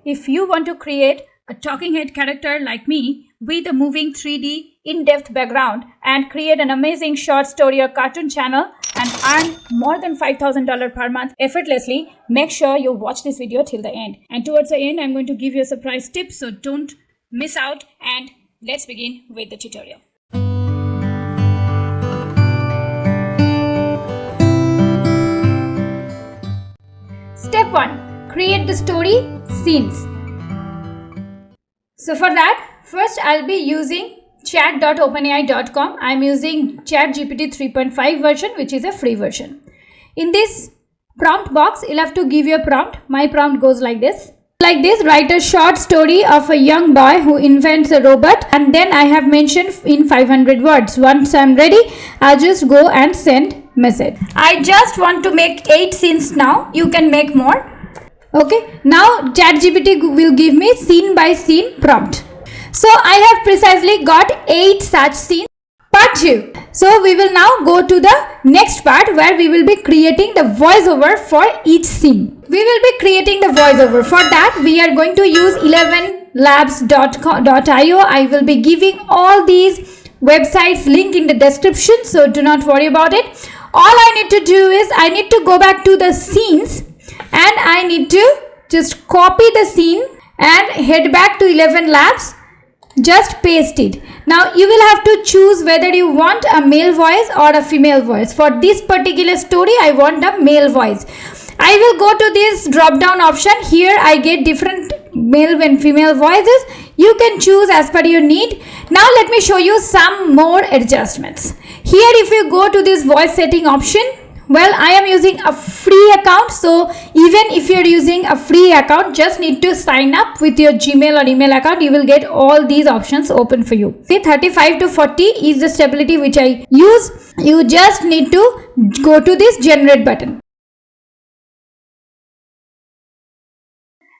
if you want to create a talking head character like me with a moving 3D in-depth background and create an amazing short story or cartoon channel and earn more than $5,000 per month effortlessly, make sure you watch this video till the end. And towards the end, I'm going to give you a surprise tip, so don't miss out, and let's begin with the tutorial. Step 1. Create the story scenes. So for that, first I'll be using chat.openai.com. I'm using ChatGPT 3.5 version, which is a free version. In this prompt box, you'll have to give your prompt. My prompt goes like this. Like this, write a short story of a young boy who invents a robot, and then I have mentioned in 500 words. Once I'm ready, I'll just go and send message. I just want to make 8 scenes now. You can make more. Okay, now ChatGPT will give me scene by scene prompt. So I have precisely got 8 such scenes. Part 2. So we will now go to the next part where we will be creating the voiceover for each scene. We will be creating the voiceover. For that, we are going to use 11labs.io. I will be giving all these websites link in the description, so do not worry about it. All I need to do is I need to go back to the scenes and I need to just copy the scene and head back to 11 labs. Just paste it. Now you will have to choose whether you want a male voice or a female voice. For this particular story, I want a male voice. I will go to this drop down option. Here I get different male and female voices. You can choose as per your need. Now let me show you some more adjustments. Here if you go to this voice setting option, well, I am using a free account, so even if you're using a free account, just need to sign up with your Gmail or email account. You will get all these options open for you. Okay, 35 to 40 is the stability which I use. You just need to go to this generate button.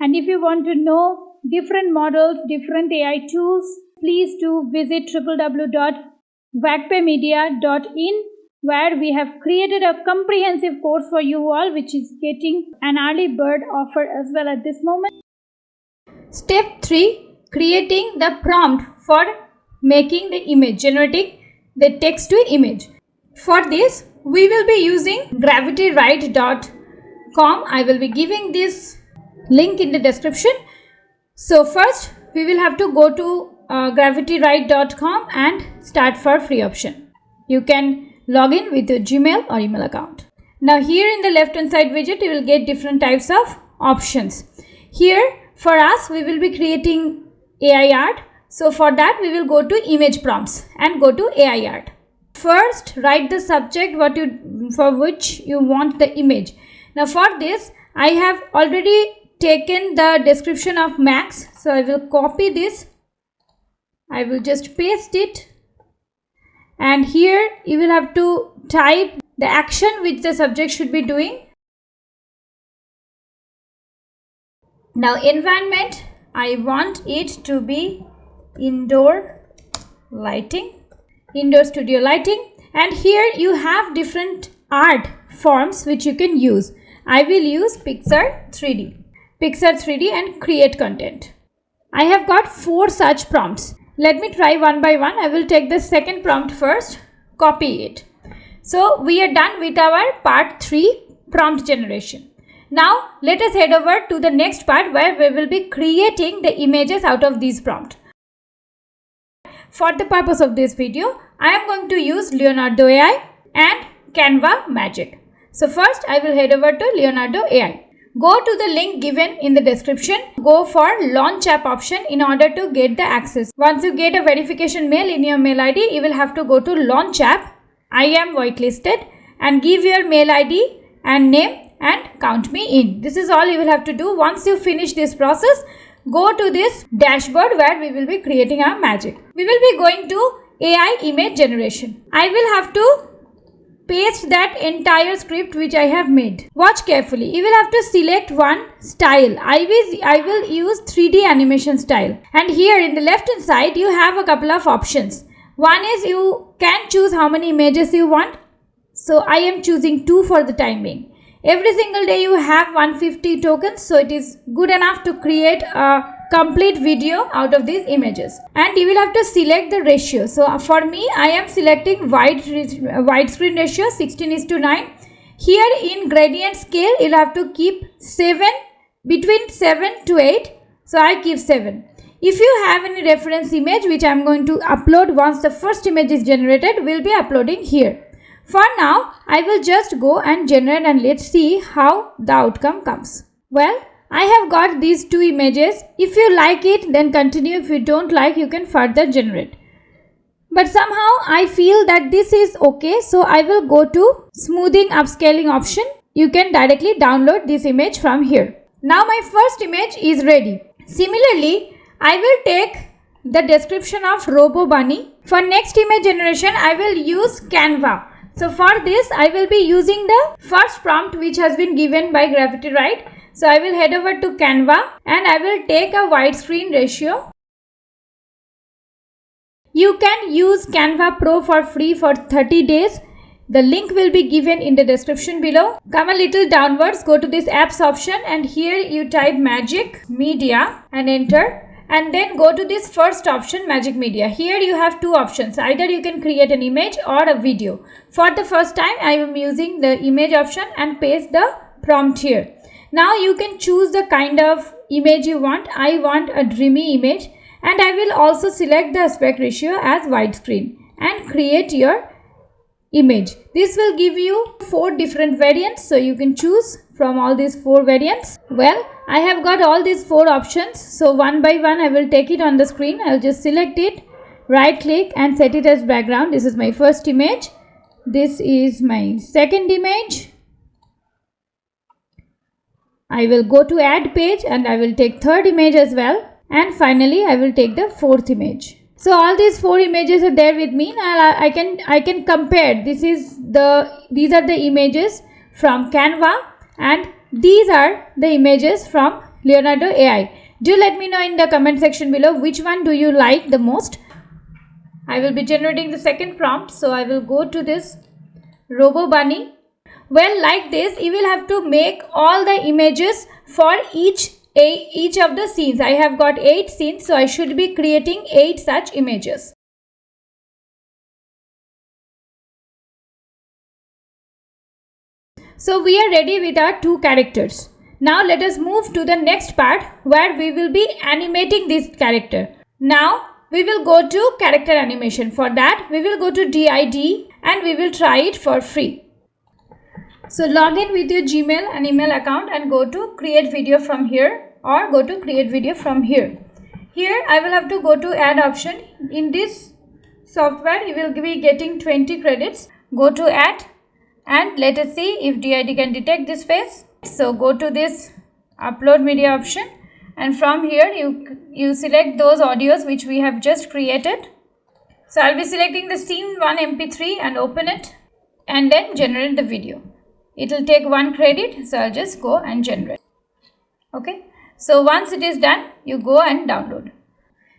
And if you want to know different models, different AI tools, please do visit www.vagpemedia.in, where we have created a comprehensive course for you all, which is getting an early bird offer as well at this moment. Step 3. Creating the prompt for making the image, generating the text to image. For this, we will be using gravitywrite.com. I will be giving this link in the description. So first, we will have to go to gravitywrite.com and start for free option. You can log in with your Gmail or email account. Now here in the left hand side widget, you will get different types of options. Here for us, we will be creating AI art. So for that, we will go to image prompts and go to AI art. First, write the subject for which you want the image. Now for this, I have already taken the description of Max. So I will copy this. I will just paste it. And here you will have to type the action which the subject should be doing. Now environment, I want it to be indoor lighting, indoor studio lighting. And here you have different art forms which you can use. I will use Pixar 3D and create content. I have got 4 such prompts. Let me try one by one. I will take the second prompt first, copy it. So we are done with our part 3 prompt generation. Now let us head over to the next part where we will be creating the images out of these prompts. For the purpose of this video, I am going to use Leonardo AI and Canva Magic. So first I will head over to Leonardo AI. Go to the link given in the description. Go for launch app option in order to get the access. Once you get a verification mail in your mail ID, you will have to go to launch app. I am whitelisted, and give your mail ID and name and count me in. This is all you will have to do. Once you finish this process, go to this dashboard where we will be creating our magic. We will be going to AI image generation. I will have to paste that entire script which I have made. Watch carefully. You will have to select one style. I will use 3D animation style. And here in the left hand side, you have a couple of options. One is you can choose how many images you want. So I am choosing 2 for the time being. Every single day you have 150 tokens, so it is good enough to create a complete video out of these images. And you will have to select the ratio. So for me, I am selecting widescreen ratio 16:9. Here in gradient scale, you'll have to keep 7, between 7 to 8. So I keep 7. If you have any reference image which I am going to upload once the first image is generated, we'll be uploading here. For now, I will just go and generate and let's see how the outcome comes. Well, I have got these two images. If you like it, then continue. If you don't like, you can further generate. But somehow I feel that this is okay, so I will go to smoothing upscaling option. You can directly download this image from here. Now my first image is ready. Similarly, I will take the description of Robo Bunny. For next image generation, I will use Canva. So for this, I will be using the first prompt which has been given by Gravity Right. So I will head over to Canva and I will take a widescreen ratio. You can use Canva Pro for free for 30 days. The link will be given in the description below. Come a little downwards, go to this apps option and here you type Magic Media and enter. And then go to this first option, Magic Media. Here you have two options. Either you can create an image or a video. For the first time, I am using the image option and paste the prompt here. Now you can choose the kind of image you want. I want a dreamy image. And I will also select the aspect ratio as widescreen and create your image. This will give you 4 different variants, so you can choose from all these 4 variants. Well, I have got all these 4 options, so one by one I will take it on the screen. I will just select it, right click and set it as background. This is my first image. This is my second image. I will go to add page and I will take third image as well. And finally, I will take the fourth image. So all these 4 images are there with me. Now I can compare. These are the images from Canva and these are the images from Leonardo AI. Do let me know in the comment section below which one do you like the most. I will be generating the second prompt. So I will go to this Robo Bunny. Well, like this, you will have to make all the images for each of the scenes. I have got 8 scenes, so I should be creating 8 such images. So we are ready with our 2 characters. Now let us move to the next part where we will be animating this character. Now we will go to character animation. For that we will go to DID and we will try it for free. So log in with your Gmail and email account and go to create video from here or go to create video from here. Here I will have to go to add option. In this software you will be getting 20 credits. Go to add and let us see if DID can detect this face. So go to this upload media option and from here you select those audios which we have just created. So I'll be selecting the scene 1 MP3 and open it and then generate the video. It will take 1 credit, so I'll just go and generate. Okay, so once it is done, you go and download.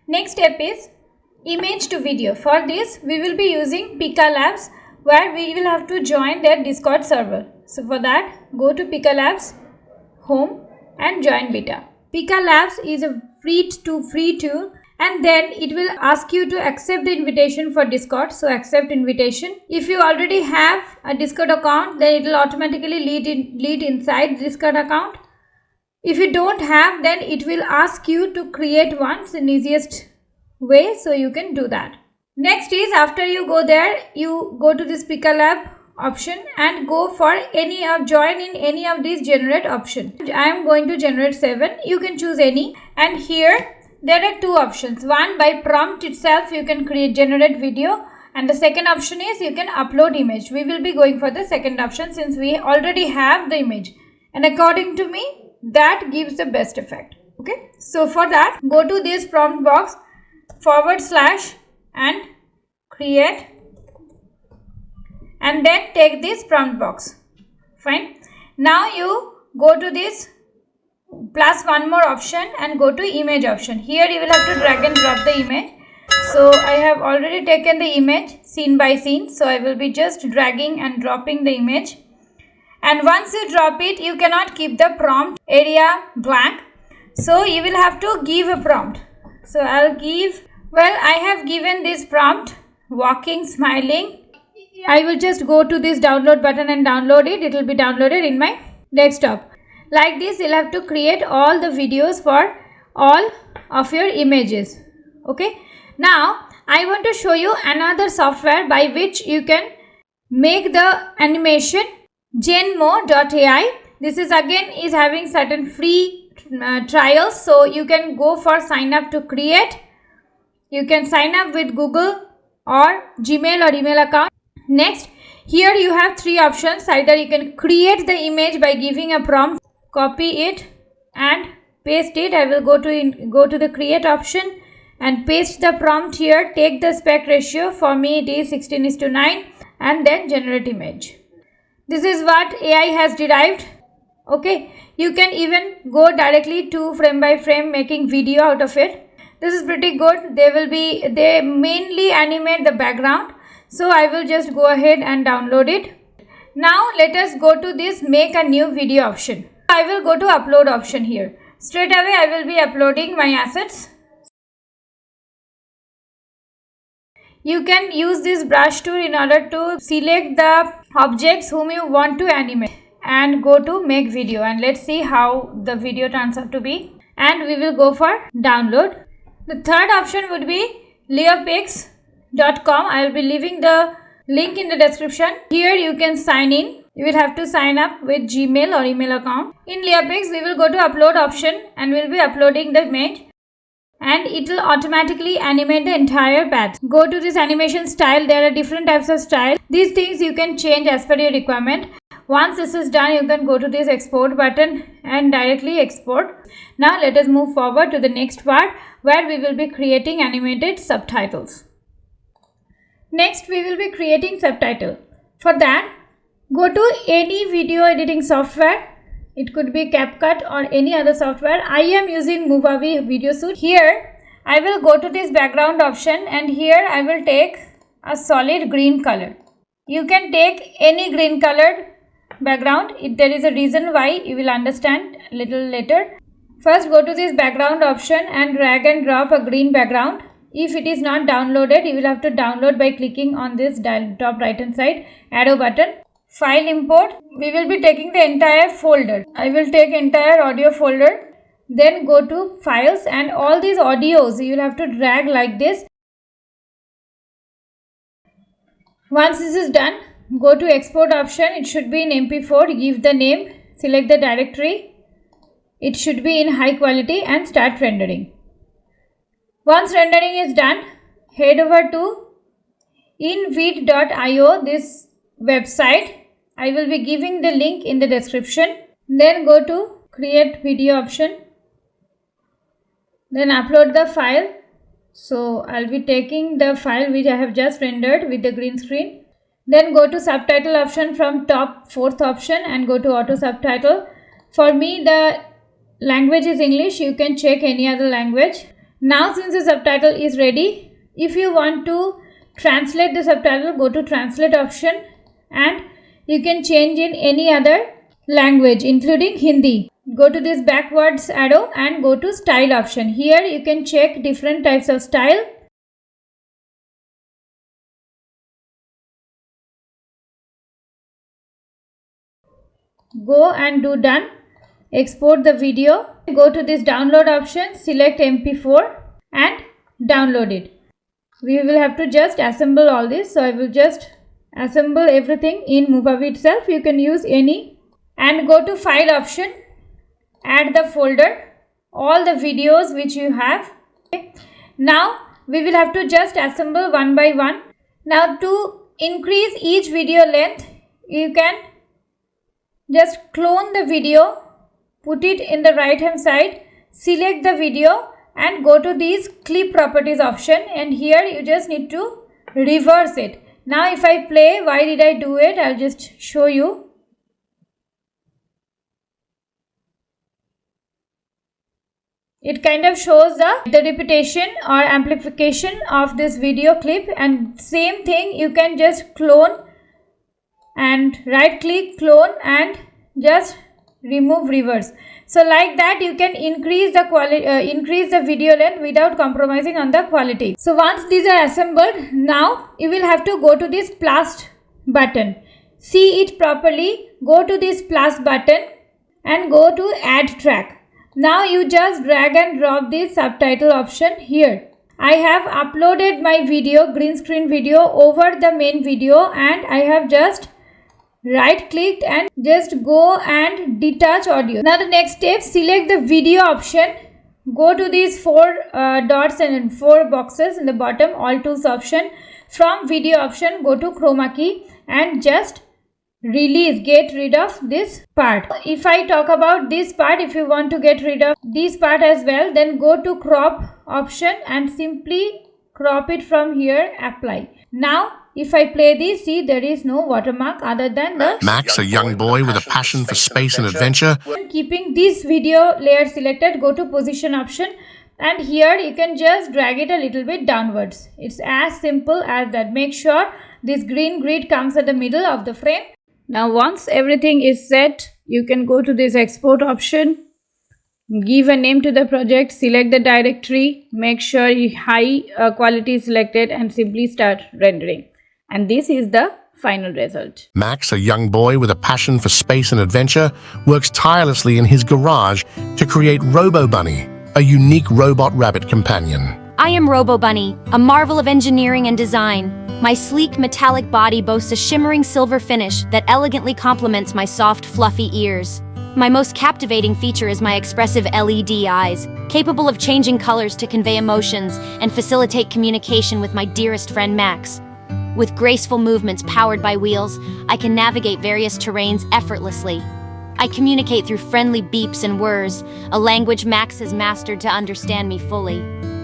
Next step is image to video. For this, we will be using Pika Labs, where we will have to join their Discord server. So for that, go to Pika Labs, home and join beta. Pika Labs is a free tool. And then it will ask you to accept the invitation for Discord. So accept invitation. If you already have a Discord account, then it will automatically lead inside Discord account. If you don't have, then it will ask you to create one in easiest way. So you can do that. Next is after you go there, you go to this Pika Lab option and go for join in any of these generate option. I am going to generate 7. You can choose any. And here there are 2 options. One, by prompt itself you can generate video, and the second option is you can upload image. We will be going for the second option since we already have the image, and according to me that gives the best effect. Okay, so for that go to this prompt box / and create and then take this prompt box. Fine. Now you go to this plus one more option and go to image option. Here you will have to drag and drop the image. So I have already taken the image scene by scene. So I will be just dragging and dropping the image. and once you drop it, you cannot keep the prompt area blank, so you will have to give a prompt. So I'll give, well, I have given this prompt, walking, smiling. I will just go to this download button and download it. It will be downloaded in my desktop. Like this, you'll have to create all the videos for all of your images. Okay. Now, I want to show you another software by which you can make the animation, GenmMoA.ai. This is again is having certain free trials, so you can go for sign up to create. You can sign up with Google or Gmail or email account. Next, here you have three options. Either you can create the image by giving a prompt, copy it and paste it. I will go to the create option and paste the prompt here. Take the aspect ratio. For me it is 16:9 and then generate image. This is what AI has derived. Okay, you can even go directly to frame by frame making video out of it. This is pretty good. They mainly animate the background. So I will just go ahead and download it. Now let us go to this make a new video option. I will go to upload option here. Straight away I will be uploading my assets. You can use this brush tool in order to select the objects whom you want to animate and go to make video, and let's see how the video turns out to be, and we will go for download. The third option would be LeopX.com. I will be leaving the link in the description. Here you can sign in. You will have to sign up with Gmail or email account. In LeopX, we will go to upload option and we will be uploading the image, and it will automatically animate the entire path. Go to this animation style. There are different types of style. These things you can change as per your requirement. Once this is done, you can go to this export button and directly export. Now let us move forward to the next part where we will be creating animated subtitles. Next, we will be creating subtitle. For that, go to any video editing software. It could be CapCut or any other software. I am using Movavi Video Suite. Here, I will go to this background option and here I will take a solid green color. You can take any green colored background. There is a reason why, you will understand a little later. First, go to this background option and drag and drop a green background. If it is not downloaded, you will have to download by clicking on this top right hand side arrow button. File import. We will be taking the entire folder. I will take entire audio folder. Then go to files and all these audios you will have to drag like this. Once this is done, go to export option. It should be in MP4. Give the name. Select the directory. It should be in high quality and start rendering. Once rendering is done, head over to invid.io, this website. I will be giving the link in the description. Then go to create video option. Then upload the file. So I'll be taking the file which I have just rendered with the green screen. Then go to subtitle option from top fourth option and go to auto subtitle. For me the language is English. You can check any other language. Now since the subtitle is ready, if you want to translate the subtitle, go to translate option and you can change in any other language including Hindi. Go to this backwards arrow and go to style option. Here you can check different types of style. Go and do done. Export the video. Go to this download option, select MP4 and download it. We will have to just assemble all this. So I will just assemble everything in Movavi itself. You can use any, and go to file option, add the folder, all the videos which you have. Okay. Now we will have to just assemble one by one. Now to increase each video length, you can just clone the video, put it in the right hand side, select the video and go to these clip properties option, and here you just need to reverse it. Now if I play, why did I do it? I'll just show you. It kind of shows the repetition or amplification of this video clip, and same thing you can just clone and right click, clone, and just remove reverse. So like that you can increase the quality, increase the video length without compromising on the quality. So once these are assembled, now you will have to go to this plus button. See it properly. Go to this plus button and go to add track. Now you just drag and drop this subtitle option here. I have uploaded my video, green screen video, over the main video, and I have just right clicked and just go and detach audio. Now the next step, select the video option, go to these 4 dots and 4 boxes in the bottom, all tools option. From video option, go to chroma key and just release, get rid of this part. If I talk about this part, if you want to get rid of this part as well, then go to crop option and simply crop it from here, apply. Now if I play this, see there is no watermark other than the Max, a young boy with a passion for space and adventure. Keeping this video layer selected, go to position option and here you can just drag it a little bit downwards. It's as simple as that. Make sure this green grid comes at the middle of the frame. Now once everything is set, you can go to this export option, give a name to the project, select the directory, make sure high quality is selected and simply start rendering. And this is the final result. Max, a young boy with a passion for space and adventure, works tirelessly in his garage to create Robo Bunny, a unique robot rabbit companion. I am Robo Bunny, a marvel of engineering and design. My sleek metallic body boasts a shimmering silver finish that elegantly complements my soft, fluffy ears. My most captivating feature is my expressive LED eyes, capable of changing colors to convey emotions and facilitate communication with my dearest friend Max. With graceful movements powered by wheels, I can navigate various terrains effortlessly. I communicate through friendly beeps and whirs, a language Max has mastered to understand me fully.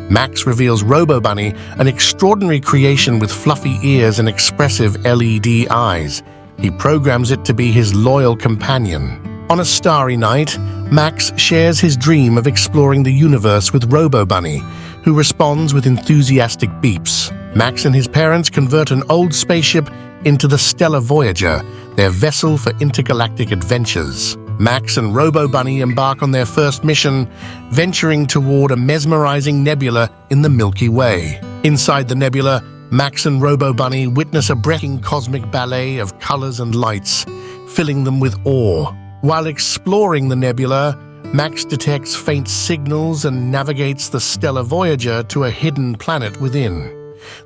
Max reveals Robo Bunny, an extraordinary creation with fluffy ears and expressive LED eyes. He programs it to be his loyal companion. On a starry night, Max shares his dream of exploring the universe with Robo Bunny, who responds with enthusiastic beeps. Max and his parents convert an old spaceship into the stellar Voyager, their vessel for intergalactic adventures. Max and Robo Bunny embark on their first mission, venturing toward a mesmerizing nebula in the Milky Way. Inside the nebula, Max and Robo Bunny witness a breathtaking cosmic ballet of colors and lights, filling them with awe. While exploring the nebula, Max detects faint signals and navigates the stellar Voyager to a hidden planet within.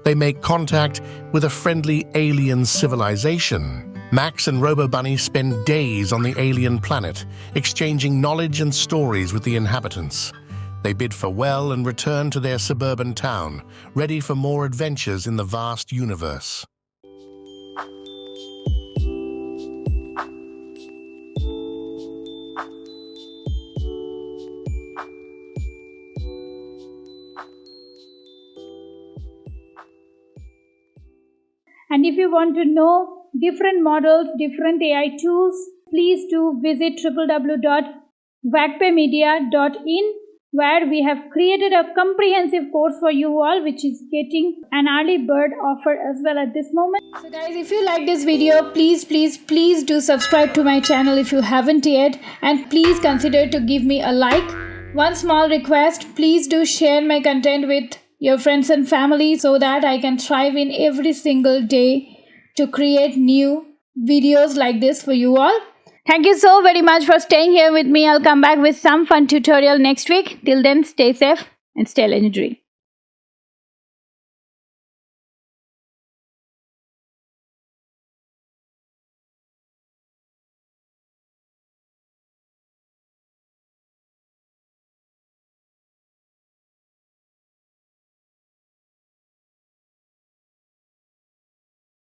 They make contact with a friendly alien civilization. Max and Robo Bunny spend days on the alien planet, exchanging knowledge and stories with the inhabitants. They bid farewell and return to their suburban town, ready for more adventures in the vast universe. And if you want to know different models, different AI tools, please do visit www.vagpemedia.in, where we have created a comprehensive course for you all, which is getting an early bird offer as well at this moment. So guys, if you like this video, please do subscribe to my channel if you haven't yet, and please consider to give me a like. One small request, please do share my content with your friends and family so that I can thrive in every single day to create new videos like this for you all. Thank you so very much for staying here with me. I'll come back with some fun tutorial next week. Till then, stay safe and stay legendary.